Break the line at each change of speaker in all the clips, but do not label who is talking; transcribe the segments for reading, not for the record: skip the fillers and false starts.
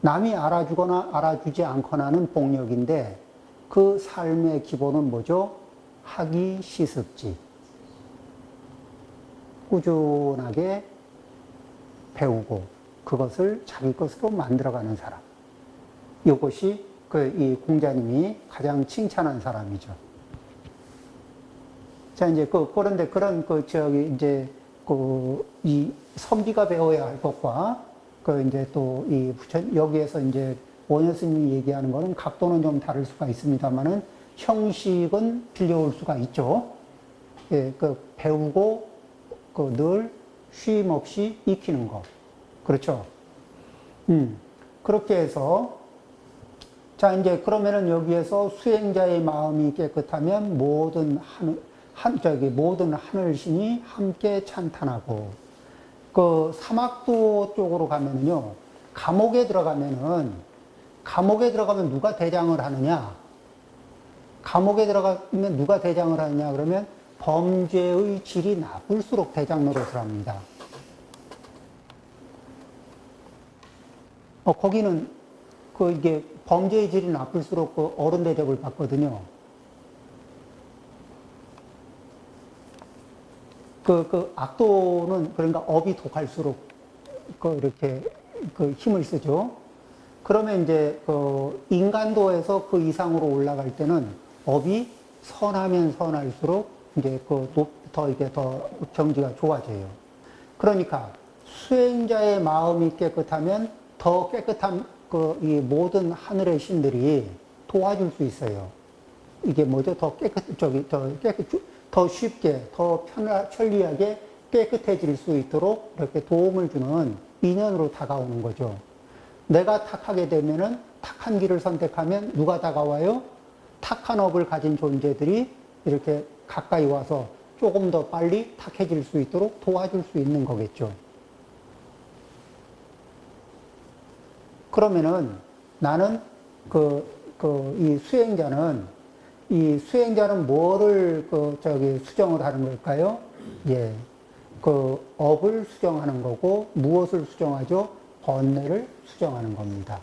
남이 알아주거나 알아주지 않거나는 복력인데 그 삶의 기본은 뭐죠? 학이 시습지. 꾸준하게 배우고 그것을 자기 것으로 만들어가는 사람. 이것이 이 공자님이 가장 칭찬한 사람이죠. 자, 이제 그런데 이제 이 선비가 배워야 할 것과 이제 또 여기에서 이제 원효 스님이 얘기하는 거는 각도는 좀 다를 수가 있습니다만은 형식은 빌려올 수가 있죠. 예, 배우고 늘 쉼 없이 익히는 거. 그렇죠. 그렇게 해서 자, 이제 그러면은 여기에서 수행자의 마음이 깨끗하면 모든 하늘신이 함께 찬탄하고, 사막도 쪽으로 가면은요, 감옥에 들어가면 누가 대장을 하느냐? 감옥에 들어가면 누가 대장을 하느냐? 그러면 범죄의 질이 나쁠수록 대장 노릇을 합니다. 거기는 이게 범죄의 질이 나쁠수록 어른 대접을 받거든요. 악도는 그러니까 업이 독할수록 이렇게 힘을 쓰죠. 그러면 이제 인간도에서 그 이상으로 올라갈 때는 업이 선하면 선할수록 이제 더 경지가 좋아져요. 그러니까 수행자의 마음이 깨끗하면 더 깨끗한 이 모든 하늘의 신들이 도와줄 수 있어요. 이게 뭐죠? 더 쉽게, 더 편리하게 깨끗해질 수 있도록 이렇게 도움을 주는 인연으로 다가오는 거죠. 내가 탁하게 되면은 탁한 길을 선택하면 누가 다가와요? 탁한 업을 가진 존재들이 이렇게 가까이 와서 조금 더 빨리 탁해질 수 있도록 도와줄 수 있는 거겠죠. 그러면은 나는 이 수행자는 뭐를 수정을 하는 걸까요? 예. 업을 수정하는 거고, 무엇을 수정하죠? 번뇌를 수정하는 겁니다.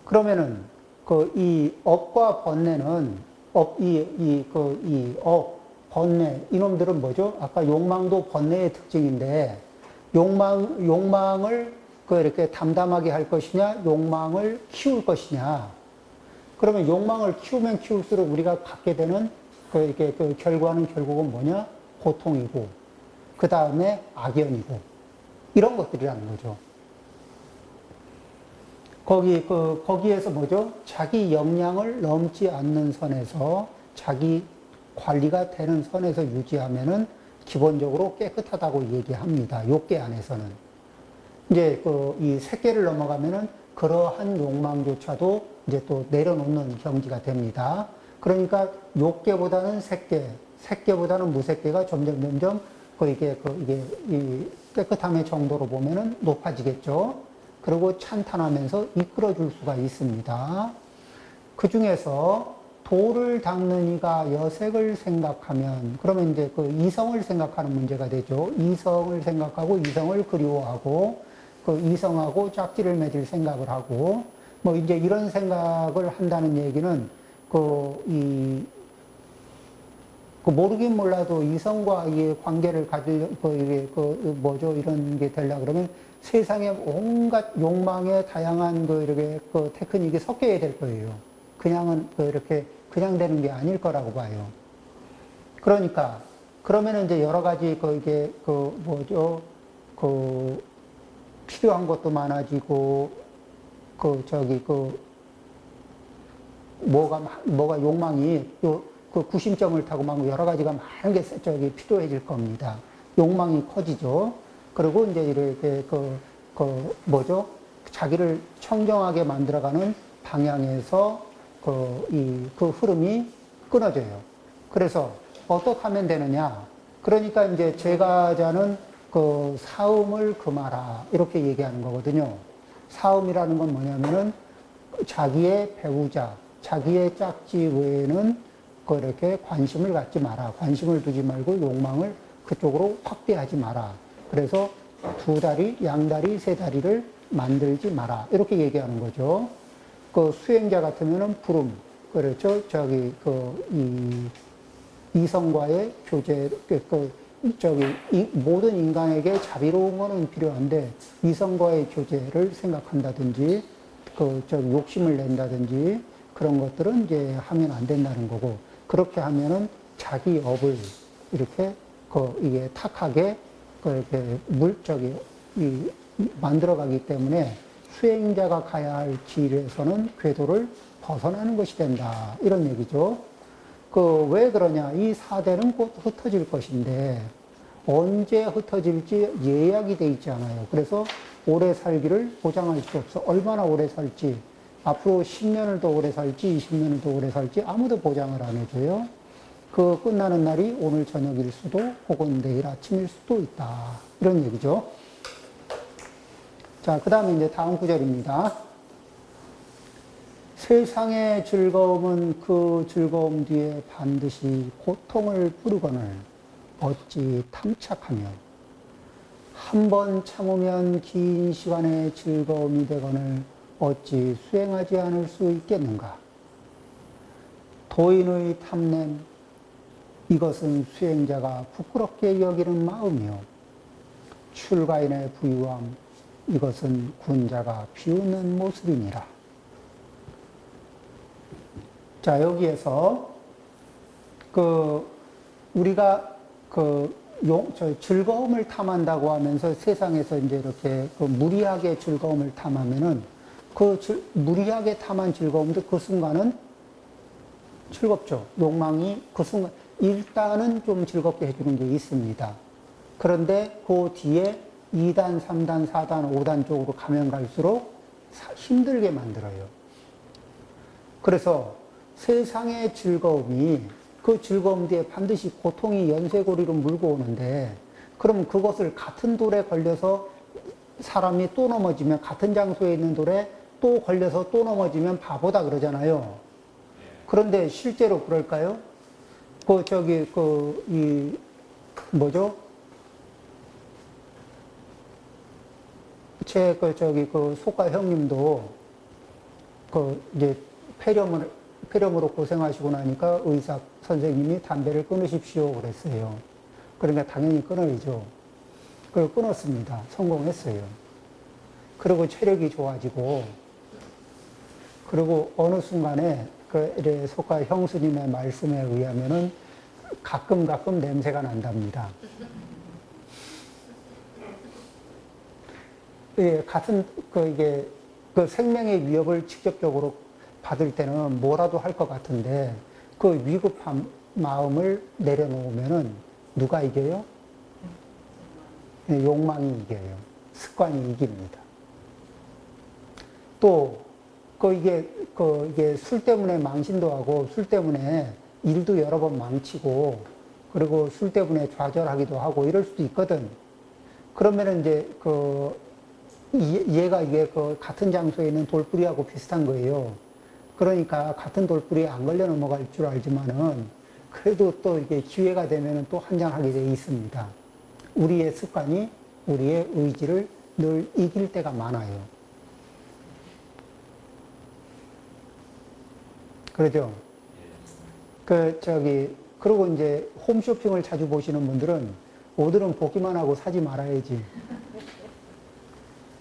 그러면은, 이 업과 번뇌는, 번뇌, 이놈들은 뭐죠? 아까 욕망도 번뇌의 특징인데, 욕망을 이렇게 담담하게 할 것이냐, 욕망을 키울 것이냐. 그러면 욕망을 키우면 키울수록 우리가 갖게 되는 결과는 결국은 뭐냐? 고통이고, 그 다음에 악연이고, 이런 것들이라는 거죠. 거기에서 뭐죠? 자기 역량을 넘지 않는 선에서, 자기 관리가 되는 선에서 유지하면은 기본적으로 깨끗하다고 얘기합니다. 욕계 안에서는. 이제 이 색계를 넘어가면은 그러한 욕망조차도 이제 또 내려놓는 경지가 됩니다. 그러니까 욕계보다는 색계보다는 무색계가 점점 이게 이 깨끗함의 정도로 보면은 높아지겠죠. 그리고 찬탄하면서 이끌어줄 수가 있습니다. 그 중에서 도를 닦는 이가 여색을 생각하면, 그러면 이제 이성을 생각하는 문제가 되죠. 이성을 생각하고, 이성을 그리워하고, 이성하고 짝지를 맺을 생각을 하고, 이제 이런 생각을 한다는 얘기는, 모르긴 몰라도 이성과 이 관계를 이런 게 되려고 그러면 세상에 온갖 욕망의 다양한 테크닉이 섞여야 될 거예요. 그냥 되는 게 아닐 거라고 봐요. 그러니까, 그러면은 이제 여러 가지, 필요한 것도 많아지고, 뭐가 욕망이, 구심점을 타고 막 여러 가지가 많은 게 필요해질 겁니다. 욕망이 커지죠. 그리고 이제 이렇게, 자기를 청정하게 만들어가는 방향에서 그 흐름이 끊어져요. 그래서 어떻게 하면 되느냐? 그러니까 이제 제가자는 사음을 금하라. 이렇게 얘기하는 거거든요. 사음이라는 건 뭐냐면은 자기의 배우자, 자기의 짝지 외에는 이렇게 관심을 갖지 마라. 관심을 두지 말고 욕망을 그쪽으로 확대하지 마라. 그래서 두 다리, 양다리, 세 다리를 만들지 마라. 이렇게 얘기하는 거죠. 그 수행자 같으면은 부름, 그렇죠. 이성과의 교제, 모든 인간에게 자비로운 거는 필요한데, 이성과의 교제를 생각한다든지, 욕심을 낸다든지, 그런 것들은 이제 하면 안 된다는 거고, 그렇게 하면은 자기 업을 이렇게, 이게 탁하게, 이렇게 만들어가기 때문에 수행자가 가야 할 길에서는 궤도를 벗어나는 것이 된다. 이런 얘기죠. 왜 그러냐. 이 사대는 곧 흩어질 것인데, 언제 흩어질지 예약이 돼 있지 않아요. 그래서 오래 살기를 보장할 수 없어. 얼마나 오래 살지, 앞으로 10년을 더 오래 살지, 20년을 더 오래 살지 아무도 보장을 안 해줘요. 그 끝나는 날이 오늘 저녁일 수도 혹은 내일 아침일 수도 있다. 이런 얘기죠. 자, 그 다음에 이제 다음 구절입니다. 세상의 즐거움은 그 즐거움 뒤에 반드시 고통을 부르거늘 어찌 탐착하며 한 번 참으면 긴 시간의 즐거움이 되거늘 어찌 수행하지 않을 수 있겠는가. 도인의 탐냄, 이것은 수행자가 부끄럽게 여기는 마음이요. 출가인의 부유함, 이것은 군자가 비웃는 모습이니라. 자, 여기에서 우리가 즐거움을 탐한다고 하면서 세상에서 이제 이렇게 무리하게 즐거움을 탐하면은 무리하게 탐한 즐거움도 그 순간은 즐겁죠. 욕망이 그 순간 일단은 좀 즐겁게 해주는 게 있습니다. 그런데 그 뒤에 2단, 3단, 4단, 5단 쪽으로 가면 갈수록 힘들게 만들어요. 그래서 세상의 즐거움이 그 즐거움 뒤에 반드시 고통이 연쇄고리로 물고 오는데, 그럼 그것을 같은 돌에 걸려서 사람이 또 넘어지면, 같은 장소에 있는 돌에 또 걸려서 또 넘어지면 바보다 그러잖아요. 그런데 실제로 그럴까요? 제 소가 형님도 이제 폐렴으로 고생하시고 나니까 의사 선생님이 담배를 끊으십시오 그랬어요. 그러니까 당연히 끊어야죠. 그걸 끊었습니다. 성공했어요. 그리고 체력이 좋아지고, 그리고 어느 순간에 소가 형수님의 말씀에 의하면은 가끔 냄새가 난답니다. 예, 이게 생명의 위협을 직접적으로 받을 때는 뭐라도 할 것 같은데, 그 위급한 마음을 내려놓으면은 누가 이겨요? 예, 욕망이 이겨요. 습관이 이깁니다. 또, 이게 술 때문에 망신도 하고, 술 때문에 일도 여러 번 망치고, 그리고 술 때문에 좌절하기도 하고, 이럴 수도 있거든. 그러면은 이제 얘가 이게 같은 장소에 있는 돌뿌리하고 비슷한 거예요. 그러니까 같은 돌뿌리에 안 걸려 넘어갈 줄 알지만은, 그래도 또 이게 기회가 되면은 또 한잔하게 돼 있습니다. 우리의 습관이 우리의 의지를 늘 이길 때가 많아요. 그러죠? 그리고 이제 홈쇼핑을 자주 보시는 분들은 오늘은 보기만 하고 사지 말아야지.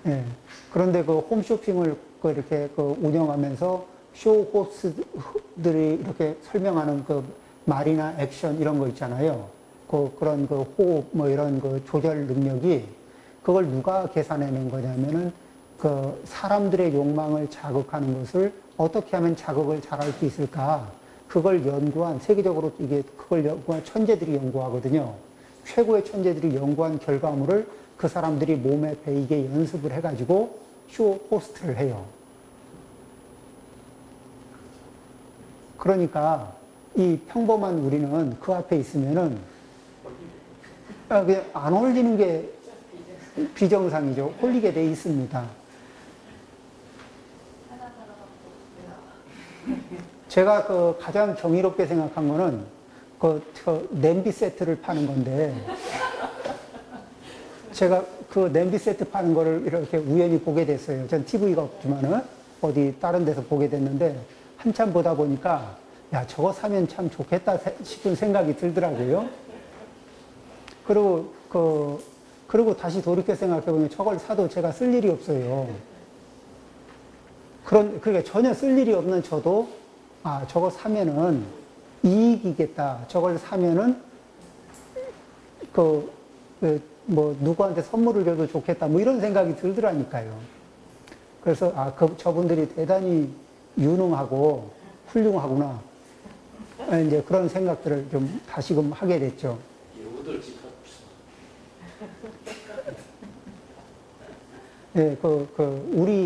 예. 그런데 홈쇼핑을 이렇게 운영하면서 쇼호스들이 이렇게 설명하는 말이나 액션 이런 거 있잖아요. 그런 호흡 이런 조절 능력이, 그걸 누가 계산해낸 거냐면은 사람들의 욕망을 자극하는 것을 어떻게 하면 자극을 잘할 수 있을까? 그걸 연구한, 세계적으로 그걸 연구한 천재들이 연구하거든요. 최고의 천재들이 연구한 결과물을 그 사람들이 몸에 배이게 연습을 해가지고 쇼 호스트를 해요. 그러니까 이 평범한 우리는 그 앞에 있으면은 그냥 안 홀리는 게 비정상이죠. 홀리게 돼 있습니다. 제가 가장 경이롭게 생각한 거는 냄비 세트를 파는 건데, 제가 그 냄비 세트 파는 거를 이렇게 우연히 보게 됐어요. 전 TV가 없지만은 어디 다른 데서 보게 됐는데 한참 보다 보니까 야, 저거 사면 참 좋겠다 싶은 생각이 들더라고요. 그리고 다시 돌이켜 생각해보면 저걸 사도 제가 쓸 일이 없어요. 그러니까 전혀 쓸 일이 없는 저도, 아, 저거 사면은 이익이겠다. 저걸 사면은, 누구한테 선물을 줘도 좋겠다. 뭐 이런 생각이 들더라니까요. 그래서, 저분들이 대단히 유능하고 훌륭하구나. 이제 그런 생각들을 좀 다시금 하게 됐죠. 네,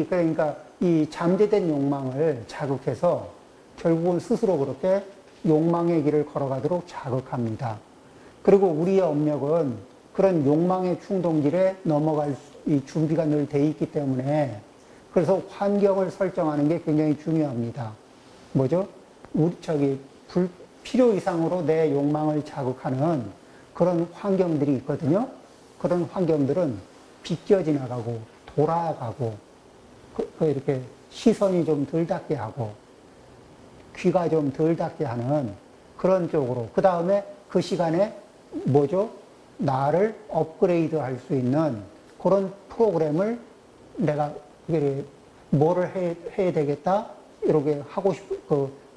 그러니까 이 잠재된 욕망을 자극해서 결국은 스스로 그렇게 욕망의 길을 걸어가도록 자극합니다. 그리고 우리의 업력은 그런 욕망의 충동질에 넘어갈 이 준비가 늘 돼 있기 때문에 그래서 환경을 설정하는 게 굉장히 중요합니다. 뭐죠? 필요 이상으로 내 욕망을 자극하는 그런 환경들이 있거든요. 그런 환경들은 비껴 지나가고 돌아가고 이렇게 시선이 좀 덜 닿게 하고 귀가 좀 덜 닿게 하는 그런 쪽으로 그 다음에 그 시간에 뭐죠? 나를 업그레이드 할 수 있는 그런 프로그램을 내가 뭐를 해야 되겠다 이렇게 하고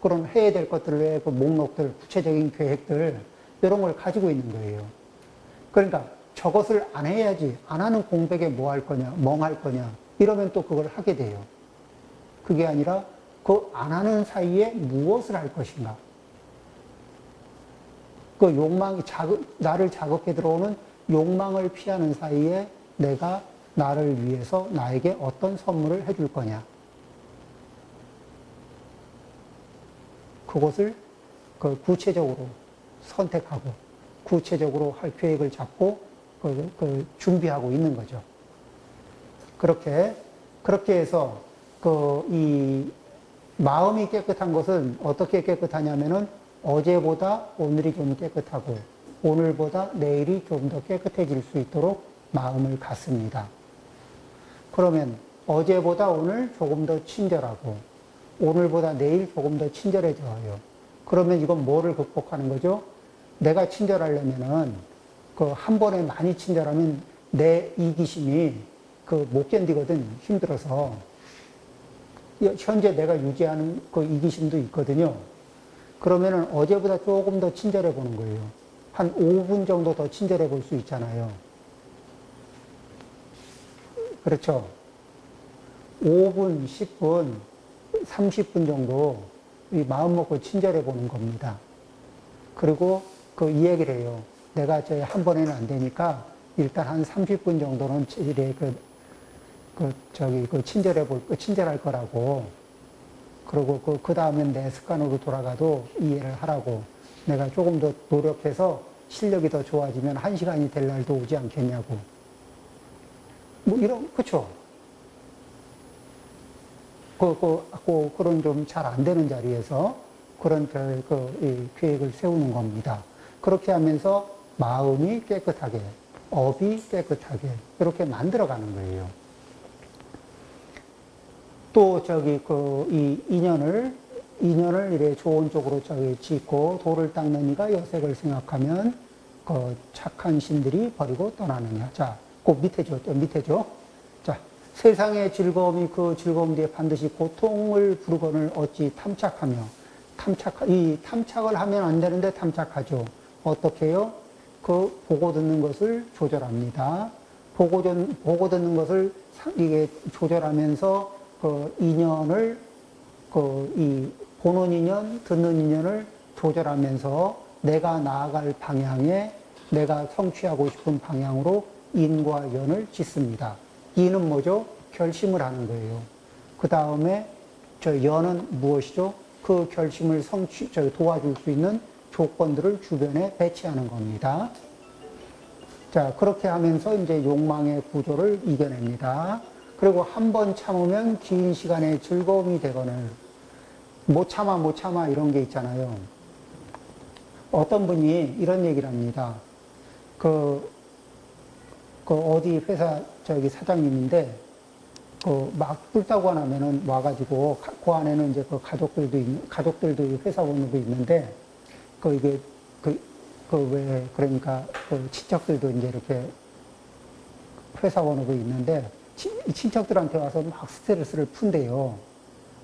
그런 해야 될 것들의 그 목록들 구체적인 계획들 이런 걸 가지고 있는 거예요. 그러니까 저것을 안 해야지. 안 하는 공백에 뭐 할 거냐, 멍할 거냐. 이러면 또 그걸 하게 돼요. 그게 아니라 그 안 하는 사이에 무엇을 할 것인가. 그 욕망이 나를 자극해 들어오는 욕망을 피하는 사이에 내가 나를 위해서 나에게 어떤 선물을 해줄 거냐. 그것을 구체적으로 선택하고 구체적으로 할 계획을 잡고 준비하고 있는 거죠. 그렇게 해서 이 마음이 깨끗한 것은 어떻게 깨끗하냐면은 어제보다 오늘이 좀 깨끗하고 오늘보다 내일이 좀 더 깨끗해질 수 있도록 마음을 갖습니다. 그러면 어제보다 오늘 조금 더 친절하고 오늘보다 내일 조금 더 친절해져요. 그러면 이건 뭐를 극복하는 거죠? 내가 친절하려면은 한 번에 많이 친절하면 내 이기심이 못 견디거든. 힘들어서. 현재 내가 유지하는 그 이기심도 있거든요. 그러면은 어제보다 조금 더 친절해 보는 거예요. 한 5분 정도 더 친절해 볼 수 있잖아요. 그렇죠? 5분, 10분, 30분 정도 마음 먹고 친절해 보는 겁니다. 그리고 이 얘기를 해요. 내가 한 번에는 안 되니까 일단 한 30분 정도는 친절할 거라고. 그리고 그 다음엔 내 습관으로 돌아가도 이해를 하라고. 내가 조금 더 노력해서 실력이 더 좋아지면 1시간이 될 날도 오지 않겠냐고. 그쵸? 그런 좀 잘 안 되는 자리에서 그런 이 계획을 세우는 겁니다. 그렇게 하면서 마음이 깨끗하게, 업이 깨끗하게, 이렇게 만들어가는 거예요. 또 이 인연을 이래 좋은 쪽으로 짓고 돌을 닦는 이가 여색을 생각하면 착한 신들이 버리고 떠나느냐. 자, 밑에죠. 자, 세상의 즐거움이 그 즐거움 뒤에 반드시 고통을 부르거늘 어찌 탐착하며 이 탐착을 하면 안 되는데 탐착하죠. 어떻게 해요? 보고 듣는 것을 조절합니다. 보고 듣는 것을 이게 조절하면서 인연을 이 보는 인연, 듣는 인연을 조절하면서 내가 나아갈 방향에 내가 성취하고 싶은 방향으로 인과 연을 짓습니다. 인은 뭐죠? 결심을 하는 거예요. 그 다음에 연은 무엇이죠? 그 결심을 도와줄 수 있는 조건들을 주변에 배치하는 겁니다. 자, 그렇게 하면서 이제 욕망의 구조를 이겨냅니다. 그리고 한 번 참으면 긴 시간의 즐거움이 되거늘 못 참아 이런 게 있잖아요. 어떤 분이 이런 얘기를 합니다. 그 어디 회사 저기 사장님인데 그 막 뚫다고 나면은 와가지고 그 안에는 이제 그 가족들도 회사원으로 있는데 그 이게 그 왜 그러니까 그 친척들도 이제 이렇게 회사원으로 있는데 친척들한테 와서 막 스트레스를 푼대요.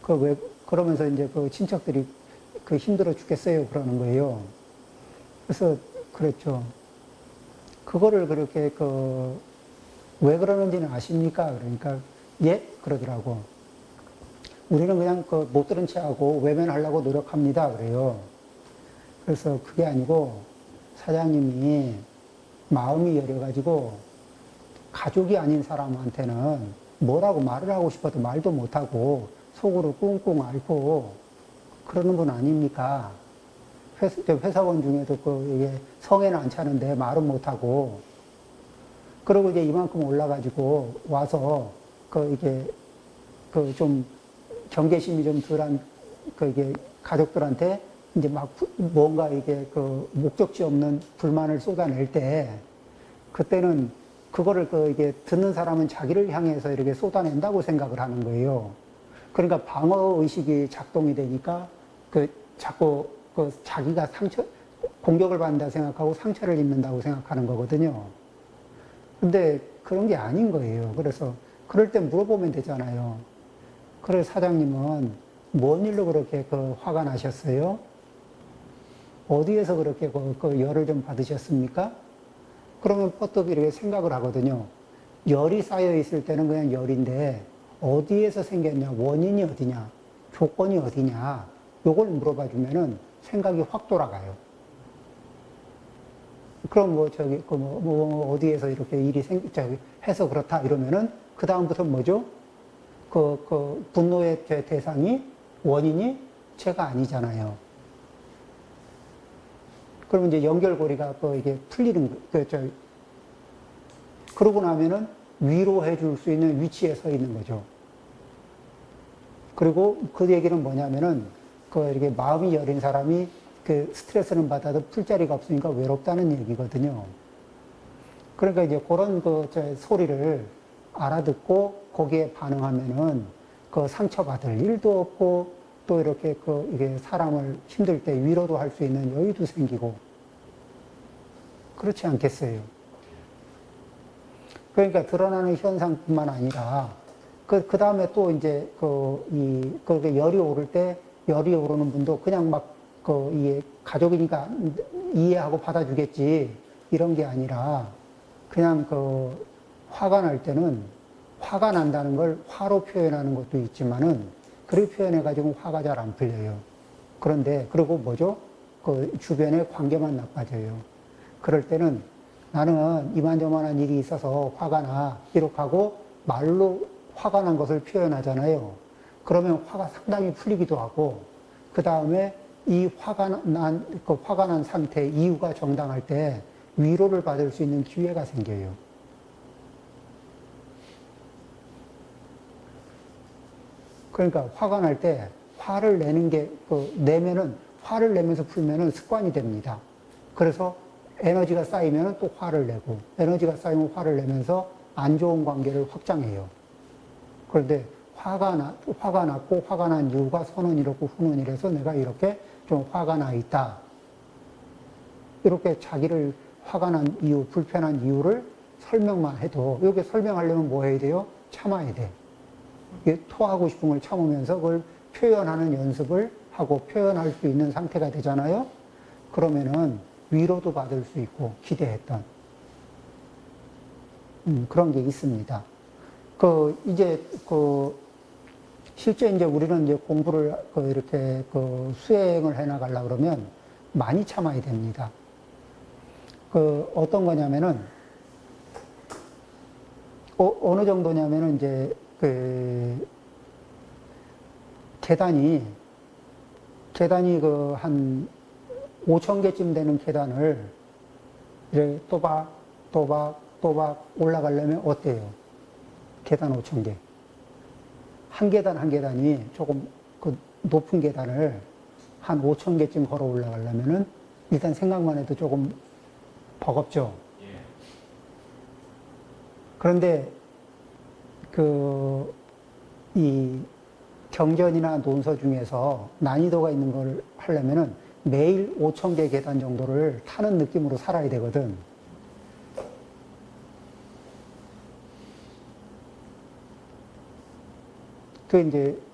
그 왜 그러면서 이제 그 친척들이 그 힘들어 죽겠어요 그러는 거예요. 그래서 그랬죠. 그거를 그렇게 그 왜 그러는지는 아십니까? 그러니까 예 그러더라고. 우리는 그냥 그 못 들은 채 하고 외면하려고 노력합니다. 그래요. 그래서 그게 아니고 사장님이 마음이 여려가지고 가족이 아닌 사람한테는 뭐라고 말을 하고 싶어도 말도 못하고 속으로 꿍꿍 앓고 그러는 분 아닙니까? 회사원 중에도 그 이게 성에는 안 차는데 말은 못하고 그러고 이제 이만큼 올라가지고 와서 그 이게 그 좀 경계심이 좀 덜한 그 이게 가족들한테 이제 막 뭔가 이게 그 목적지 없는 불만을 쏟아낼 때 그때는 그거를 그 이게 듣는 사람은 자기를 향해서 이렇게 쏟아낸다고 생각을 하는 거예요. 그러니까 방어 의식이 작동이 되니까 그 자꾸 그 자기가 공격을 받는다 생각하고 상처를 입는다고 생각하는 거거든요. 근데 그런 게 아닌 거예요. 그래서 그럴 때 물어보면 되잖아요. 그래 사장님은 뭔 일로 그렇게 그 화가 나셨어요? 어디에서 그렇게 그 열을 좀 받으셨습니까? 그러면 뻗떡 이렇게 생각을 하거든요. 열이 쌓여 있을 때는 그냥 열인데 어디에서 생겼냐, 원인이 어디냐, 조건이 어디냐, 요걸 물어봐 주면은 생각이 확 돌아가요. 그럼 뭐 저기 뭐 어디에서 이렇게 일이 해서 그렇다 이러면은 그 다음부터 뭐죠? 그 분노의 대상이 원인이 제가 아니잖아요. 그러면 이제 연결고리가 이게 풀리는 그러고 나면은 위로해 줄 수 있는 위치에 서 있는 거죠. 그리고 그 얘기는 뭐냐면은 이렇게 마음이 여린 사람이 그 스트레스는 받아도 풀 자리가 없으니까 외롭다는 얘기거든요. 그러니까 이제 그런 소리를 알아듣고 거기에 반응하면은 그 상처받을 일도 없고 또 이렇게 이게 사람을 힘들 때 위로도 할 수 있는 여유도 생기고 그렇지 않겠어요? 그러니까 드러나는 현상뿐만 아니라 그 다음에 또 이제 그렇게 열이 오를 때 열이 오르는 분도 그냥 막 이 가족이니까 이해하고 받아주겠지 이런 게 아니라 그냥 화가 날 때는 화가 난다는 걸 화로 표현하는 것도 있지만은 그렇게 표현해가지고 화가 잘 안 풀려요. 그런데 그리고 뭐죠? 그 주변의 관계만 나빠져요. 그럴 때는 나는 이만저만한 일이 있어서 화가 나 이렇게 하고 말로 화가 난 것을 표현하잖아요. 그러면 화가 상당히 풀리기도 하고 그 다음에 이 화가 난 상태의 이유가 정당할 때 위로를 받을 수 있는 기회가 생겨요. 그러니까 화가 날 때 화를 내는 게 내면은 화를 내면서 풀면은 습관이 됩니다. 그래서 에너지가 쌓이면 또 화를 내고 에너지가 쌓이면 화를 내면서 안 좋은 관계를 확장해요. 그런데 화가 났고 화가 난 이유가 선은 이렇고 후는 이래서 내가 이렇게 좀 화가 나 있다. 이렇게 자기를 화가 난 이유, 불편한 이유를 설명만 해도 이렇게 설명하려면 뭐 해야 돼요? 참아야 돼. 토하고 싶은 걸 참으면서 그걸 표현하는 연습을 하고 표현할 수 있는 상태가 되잖아요. 그러면은 위로도 받을 수 있고 기대했던 그런 게 있습니다. 실제 이제 우리는 이제 공부를 이렇게 수행을 해 나가려고 그러면 많이 참아야 됩니다. 어떤 거냐면은 어느 정도냐면은 이제 계단이 한 5,000개쯤 되는 계단을 이제 또박 올라가려면 어때요? 계단 5,000개. 한 계단 한 계단이 조금 높은 계단을 한 5,000개쯤 걸어 올라가려면은 일단 생각만 해도 조금 버겁죠? 그런데 이 경전이나 논서 중에서 난이도가 있는 걸 하려면은 매일 5,000개 계단 정도를 타는 느낌으로 살아야 되거든.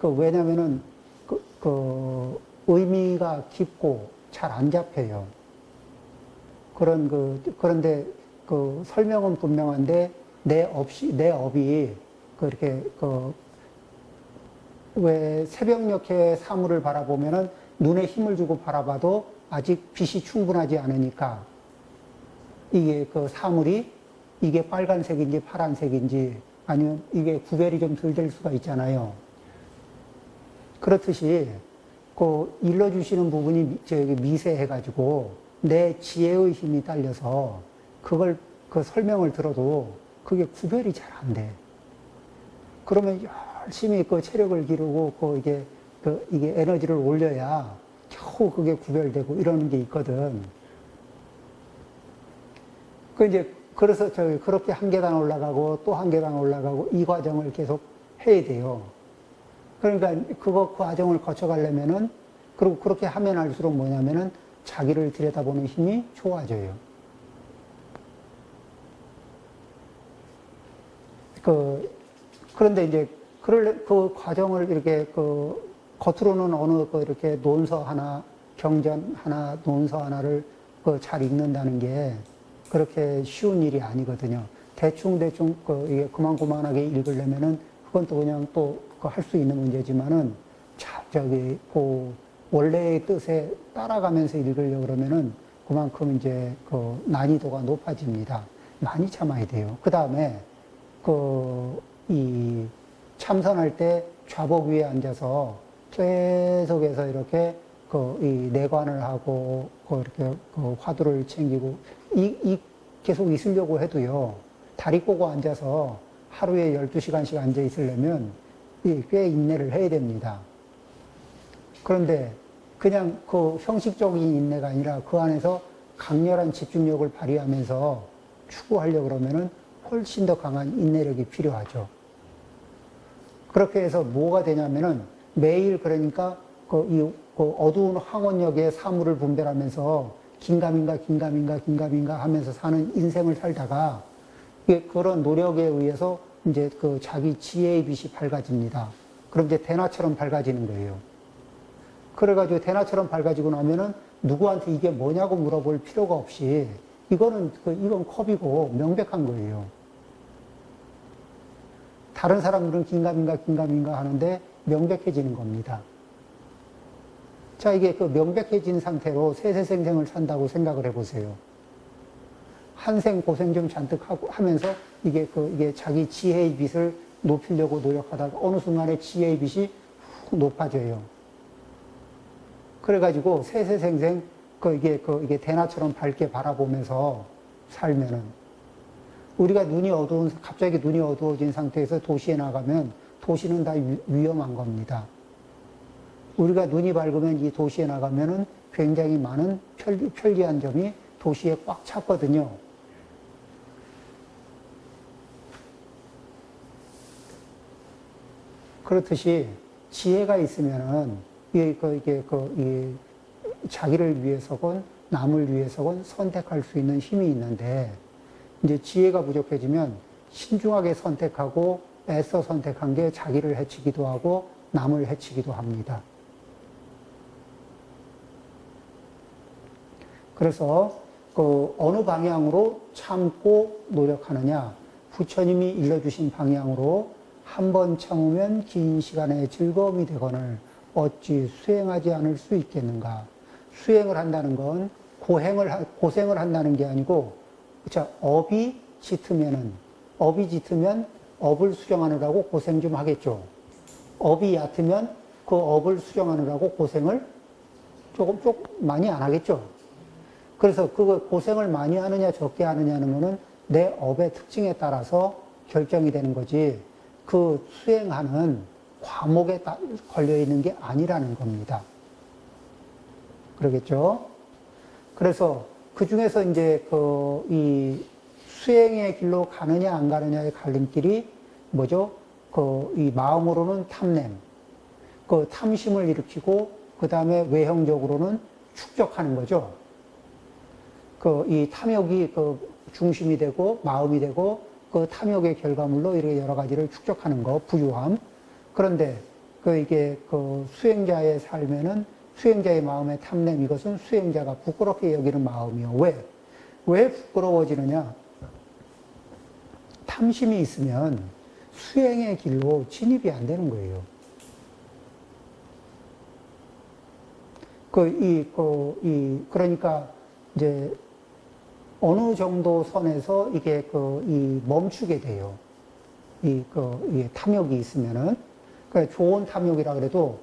왜냐면은, 의미가 깊고 잘 안 잡혀요. 그런데 설명은 분명한데, 내 업이, 왜 새벽녘에 사물을 바라보면은 눈에 힘을 주고 바라봐도 아직 빛이 충분하지 않으니까, 이게 사물이 이게 빨간색인지 파란색인지 아니면 이게 구별이 좀 덜 될 수가 있잖아요. 그렇듯이 일러주시는 부분이 미세해가지고 내 지혜의 힘이 딸려서 그 설명을 들어도 그게 구별이 잘 안 돼. 그러면 열심히 체력을 기르고 이게 에너지를 올려야 겨우 그게 구별되고 이러는 게 있거든. 그래서 그렇게 한 계단 올라가고 또 한 계단 올라가고 이 과정을 계속 해야 돼요. 그러니까 그 과정을 거쳐가려면은, 그리고 그렇게 하면 할수록 뭐냐면은 자기를 들여다보는 힘이 좋아져요. 그런데 이제 그 과정을 이렇게 겉으로는 어느 이렇게 논서 하나, 경전 하나, 논서 하나를 잘 읽는다는 게 그렇게 쉬운 일이 아니거든요. 대충 이게 그만하게 읽으려면은 그건 또 그냥 할 수 있는 문제지만은 원래의 뜻에 따라가면서 읽으려고 그러면은 그만큼 이제 난이도가 높아집니다. 많이 참아야 돼요. 그 다음에 이 참선할 때 좌복 위에 앉아서 계속해서 이렇게 이 내관을 하고 이렇게 화두를 챙기고 계속 있으려고 해도요. 다리 꼬고 앉아서 하루에 12시간씩 앉아 있으려면 꽤 인내를 해야 됩니다. 그런데 그냥 형식적인 인내가 아니라 그 안에서 강렬한 집중력을 발휘하면서 추구하려고 그러면은 훨씬 더 강한 인내력이 필요하죠. 그렇게 해서 뭐가 되냐면은 매일 그러니까 어두운 황혼역의 사물을 분별하면서 긴가민가 하면서 사는 인생을 살다가 그런 노력에 의해서 이제 자기 지혜의 빛이 밝아집니다. 그럼 이제 대낮처럼 밝아지는 거예요. 그래가지고 대낮처럼 밝아지고 나면은 누구한테 이게 뭐냐고 물어볼 필요가 없이 이건 컵이고 명백한 거예요. 다른 사람들은 긴가민가 하는데 명백해지는 겁니다. 자, 이게 명백해진 상태로 세세생생을 산다고 생각을 해보세요. 한생 고생 좀 잔뜩 하면서 이게 자기 지혜의 빛을 높이려고 노력하다가 어느 순간에 지혜의 빛이 훅 높아져요. 그래가지고 세세생생 이게 대낮처럼 밝게 바라보면서 살면은 우리가 갑자기 눈이 어두워진 상태에서 도시에 나가면 도시는 다 위험한 겁니다. 우리가 눈이 밝으면 이 도시에 나가면은 굉장히 많은 편리한 점이 도시에 꽉 찼거든요. 그렇듯이 지혜가 있으면은 자기를 위해서건 남을 위해서건 선택할 수 있는 힘이 있는데 이제 지혜가 부족해지면 신중하게 선택하고 애써 선택한 게 자기를 해치기도 하고 남을 해치기도 합니다. 그래서 어느 방향으로 참고 노력하느냐, 부처님이 일러주신 방향으로 한 번 참으면 긴 시간의 즐거움이 되거늘 어찌 수행하지 않을 수 있겠는가. 수행을 한다는 건 고생을 한다는 게 아니고, 자, 업이 짙으면 업을 수정하느라고 고생 좀 하겠죠. 업이 얕으면 그 업을 수정하느라고 고생을 조금 많이 안 하겠죠. 그래서 고생을 많이 하느냐 적게 하느냐는 거는 내 업의 특징에 따라서 결정이 되는 거지, 그 수행하는 과목에 걸려 있는 게 아니라는 겁니다. 그러겠죠? 그래서 그 중에서 이제 이 수행의 길로 가느냐 안 가느냐의 갈림길이 뭐죠? 이 마음으로는 탐냄, 그 탐심을 일으키고 그 다음에 외형적으로는 축적하는 거죠. 이 탐욕이 중심이 되고 마음이 되고 그 탐욕의 결과물로 이렇게 여러 가지를 축적하는 거, 부유함. 그런데 이게 수행자의 삶에는 수행자의 마음의 탐냄, 이것은 수행자가 부끄럽게 여기는 마음이요. 왜 부끄러워지느냐? 탐심이 있으면 수행의 길로 진입이 안 되는 거예요. 그러니까 이제 어느 정도 선에서 이게 멈추게 돼요. 이 탐욕이 있으면은. 그러니까 좋은 탐욕이라 그래도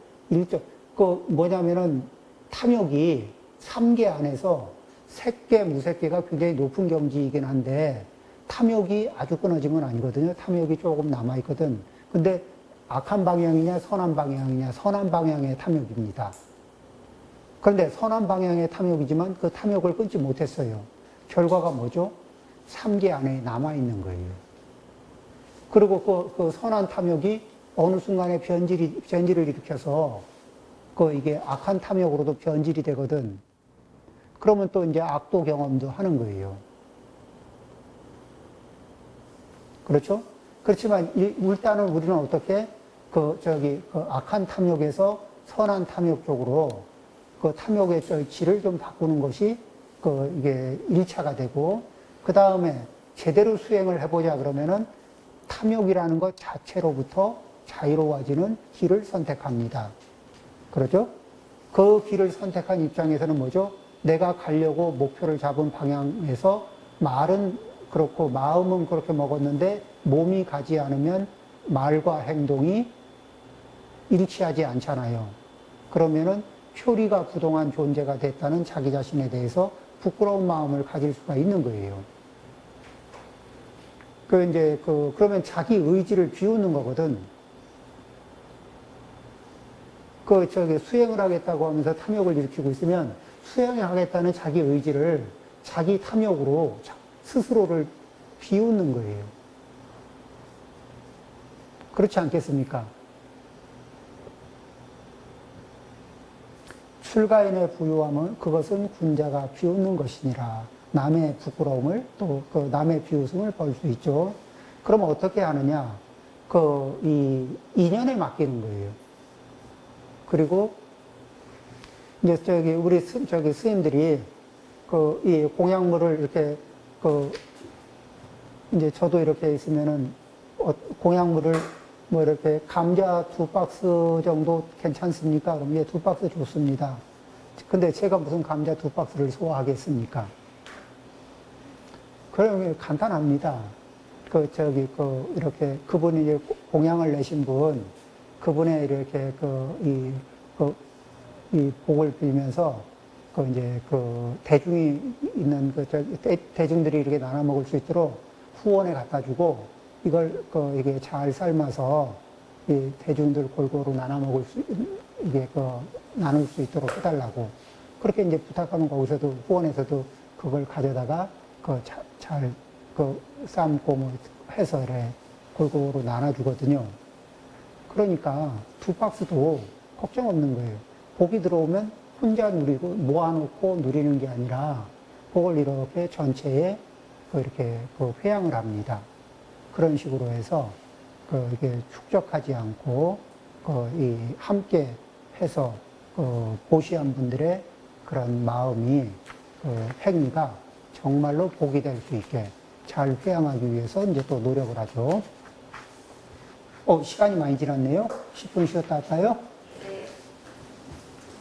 뭐냐면은 탐욕이 3계 안에서 색계, 무색계가 굉장히 높은 경지이긴 한데 탐욕이 아주 끊어진 건 아니거든요. 탐욕이 조금 남아있거든. 근데 악한 방향이냐, 선한 방향이냐, 선한 방향의 탐욕입니다. 그런데 선한 방향의 탐욕이지만 그 탐욕을 끊지 못했어요. 결과가 뭐죠? 3계 안에 남아있는 거예요. 그리고 그 선한 탐욕이 어느 순간에 변질을 일으켜서 이게 악한 탐욕으로도 변질이 되거든. 그러면 또 이제 악도 경험도 하는 거예요. 그렇죠? 그렇지만 일단은 우리는 어떻게 악한 탐욕에서 선한 탐욕 쪽으로 탐욕의 질을 좀 바꾸는 것이 이게 1차가 되고, 그 다음에 제대로 수행을 해보자 그러면은 탐욕이라는 것 자체로부터 자유로워지는 길을 선택합니다. 그렇죠? 그 길을 선택한 입장에서는 뭐죠? 내가 가려고 목표를 잡은 방향에서 말은 그렇고 마음은 그렇게 먹었는데 몸이 가지 않으면 말과 행동이 일치하지 않잖아요. 그러면은 표리가 부동한 존재가 됐다는 자기 자신에 대해서 부끄러운 마음을 가질 수가 있는 거예요. 그러면 자기 의지를 비우는 거거든. 수행을 하겠다고 하면서 탐욕을 일으키고 있으면 수행을 하겠다는 자기 의지를 자기 탐욕으로 스스로를 비우는 거예요. 그렇지 않겠습니까? 출가인의 부유함은 그것은 군자가 비웃는 것이니라. 남의 부끄러움을 또 남의 비웃음을 벌 수 있죠. 그럼 어떻게 하느냐? 이 인연에 맡기는 거예요. 그리고 이제 우리 스님들이 이 공약물을 이렇게 이제 저도 이렇게 있으면은 공약물을 뭐 이렇게 감자 2박스 정도 괜찮습니까? 그럼 예, 2박스 좋습니다. 근데 제가 무슨 감자 2박스를 소화하겠습니까? 그럼 간단합니다. 이렇게 그분이 이제 공양을 내신 분, 그분의 이렇게 이 복을 빌면서 이제 대중이 있는 대중들이 이렇게 나눠 먹을 수 있도록 후원에 갖다 주고 이걸 이게 잘 삶아서 이 대중들 골고루 나눌 수 있도록 해달라고 그렇게 이제 부탁하면 거기서도 후원에서도 그걸 가져다가 잘 삶고 뭐 해서 이렇게 골고루 나눠주거든요. 그러니까 2박스도 걱정 없는 거예요. 복이 들어오면 혼자 누리고 모아놓고 누리는 게 아니라 복을 이렇게 전체에 이렇게 회양을 합니다. 그런 식으로 해서 이게 축적하지 않고 함께 해서 보시한 분들의 그런 마음이 행위가 정말로 복이 될 수 있게 잘 회양하기 위해서 이제 또 노력을 하죠. 시간이 많이 지났네요. 10분 쉬었다 할까요?